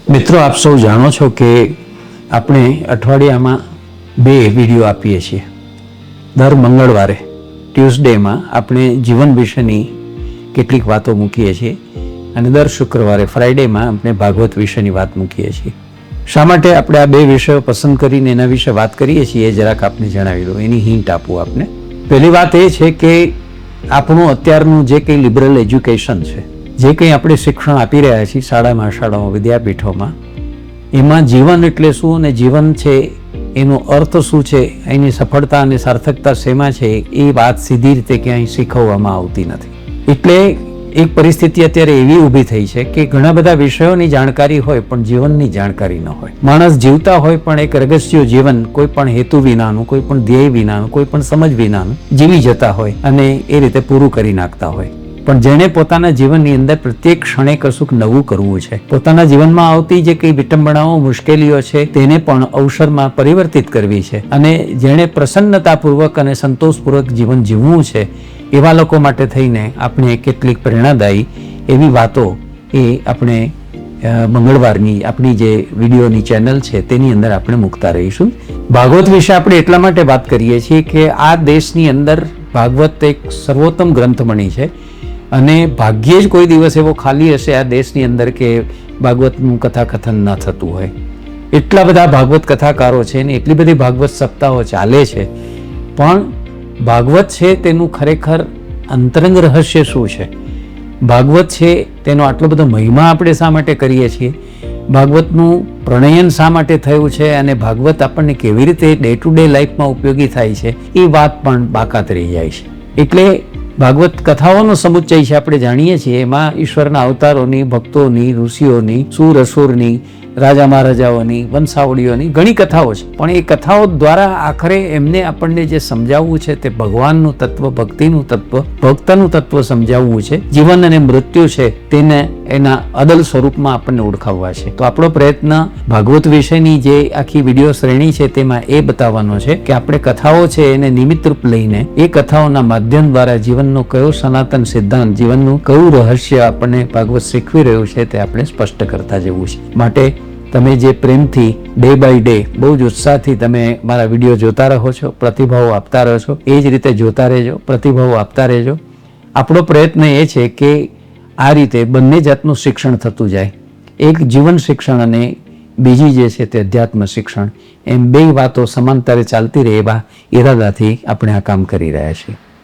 મિત્રો, આપ સૌ જાણો છો કે આપણે અઠવાડિયામાં 2 વિડીયો આપીએ છીએ. દર મંગળવારે ટ્યુઝડેમાં આપણે જીવન વિશેની કેટલીક વાતો મૂકીએ છીએ અને દર શુક્રવારે ફ્રાઈડેમાં આપણે ભાગવત વિશેની વાત મૂકીએ છીએ. શા માટે આપણે આ 2 વિષયો પસંદ કરીને એના વિશે વાત કરીએ છીએ એ જરાક આપને જણાવી દઉં, એની હિન્ટ આપું આપને. પહેલી વાત એ છે કે આપણું અત્યારનું જે કંઈ લિબરલ એજ્યુકેશન છે, જે કંઈ આપણે શિક્ષણ આપી રહ્યા છીએ શાળામાં, વિદ્યાપીઠોમાં, એમાં જીવન એટલે શું અને જીવન છે એનો અર્થ શું છે, એની સફળતા અને સાર્થકતા શેમાં છે, એ વાત સીધી રીતે ક્યાંય શીખવવામાં આવતી નથી. એટલે એક પરિસ્થિતિ અત્યારે એવી ઊભી થઈ છે કે ઘણા બધા વિષયોની જાણકારી હોય પણ જીવનની જાણકારી ન હોય. માણસ જીવતા હોય પણ એક રગસ્યું જીવન કોઈ પણ હેતુ વિનાનું, કોઈ પણ ધ્યેય વિનાનું, કોઈ પણ સમજ વિનાનું જીવી જતા હોય અને એ રીતે પૂરું કરી નાખતા હોય. પણ જેણે પોતાના જીવનની અંદર પ્રત્યેક ક્ષણે કશુંક નવું કરવું છે, પોતાના જીવનમાં આવતી જે કંઈ વિટંબણાઓ, મુશ્કેલીઓ છે તેને પણ અવસરમાં પરિવર્તિત કરવી છે અને જેણે પ્રસન્નતાપૂર્વક અને સંતોષપૂર્વક જીવન જીવવું છે, એવા લોકો માટે થઈને આપણે કેટલીક પ્રેરણાદાયી એવી વાતો એ આપણે મંગળવારની આપણી જે વિડીયોની ચેનલ છે તેની અંદર આપણે મૂકતા રહીશું. ભાગવત વિશે આપણે એટલા માટે વાત કરીએ છીએ કે આ દેશની અંદર ભાગવત એક સર્વોત્તમ ગ્રંથમણી છે અને ભાગ્યે જ કોઈ દિવસ એવો ખાલી હશે આ દેશની અંદર કે ભાગવતનું કથાકથન ન થતું હોય. એટલા બધા ભાગવત કથાકારો છે ને એટલી બધી ભાગવત સપ્તાહો ચાલે છે, પણ ભાગવત છે તેનું ખરેખર અંતરંગ રહસ્ય શું છે, ભાગવત છે તેનો આટલો બધો મહિમા આપણે શા માટે કરીએ છીએ, ભાગવતનું પ્રણયન શા માટે થયું છે અને ભાગવત આપણને કેવી રીતે ડે ટુ ડે લાઈફમાં ઉપયોગી થાય છે, એ વાત પણ બાકાત રહી જાય છે. એટલે ભાગવત કથાઓનો સમુચ્ચય છે, આપણે જાણીએ છીએ. એમાં ઈશ્વરના અવતારોની, ભક્તોની, ઋષિઓની, સુર અસુરની, રાજા મહારાજાઓની, વંશાવળીઓની ઘણી કથાઓ છે. પણ એ કથાઓ દ્વારા આખરે એમને આપણને જે સમજાવવું છે તે ભગવાનનું તત્વ, ભક્તિનું તત્વ, ભક્તનું તત્વ સમજાવવું છે. જીવન અને મૃત્યુ છે તેને એના અદલ સ્વરૂપમાં આપણને ઓળખાવવા છે. તો આપણો પ્રયત્ન ભાગવત વિશેની જે આખી વિડીયો શ્રેણી છે તેમાં એ બતાવવાનો છે કે આપણે કથાઓ છે એને નિમિત્ત રૂપ લઈને એ કથાઓના માધ્યમ દ્વારા જીવનનો કયો સનાતન સિદ્ધાંત, જીવનનું કયું રહસ્ય આપણને ભાગવત શીખવી રહ્યું છે તે આપણે સ્પષ્ટ કરતા જવું છે. માટે તમે જે પ્રેમથી ડે બાય ડે બહુ જ ઉત્સાહથી તમે મારા વિડીયો જોતા રહો છો, પ્રતિભાવો આપતા રહો છો, એ જ રીતે જોતા રહેજો, પ્રતિભાવો આપતા રહેજો. આપણો પ્રયત્ન એ છે કે આ રીતે બંને જાતનું શિક્ષણ થતું જાય. એક જીવન શિક્ષણ અને બીજી જે છે તે અધ્યાત્મ શિક્ષણ, એમ 2 વાતો સમાંતરે ચાલતી રહે એવા ઈરાદાથી આપણે આ કામ કરી રહ્યા છીએ.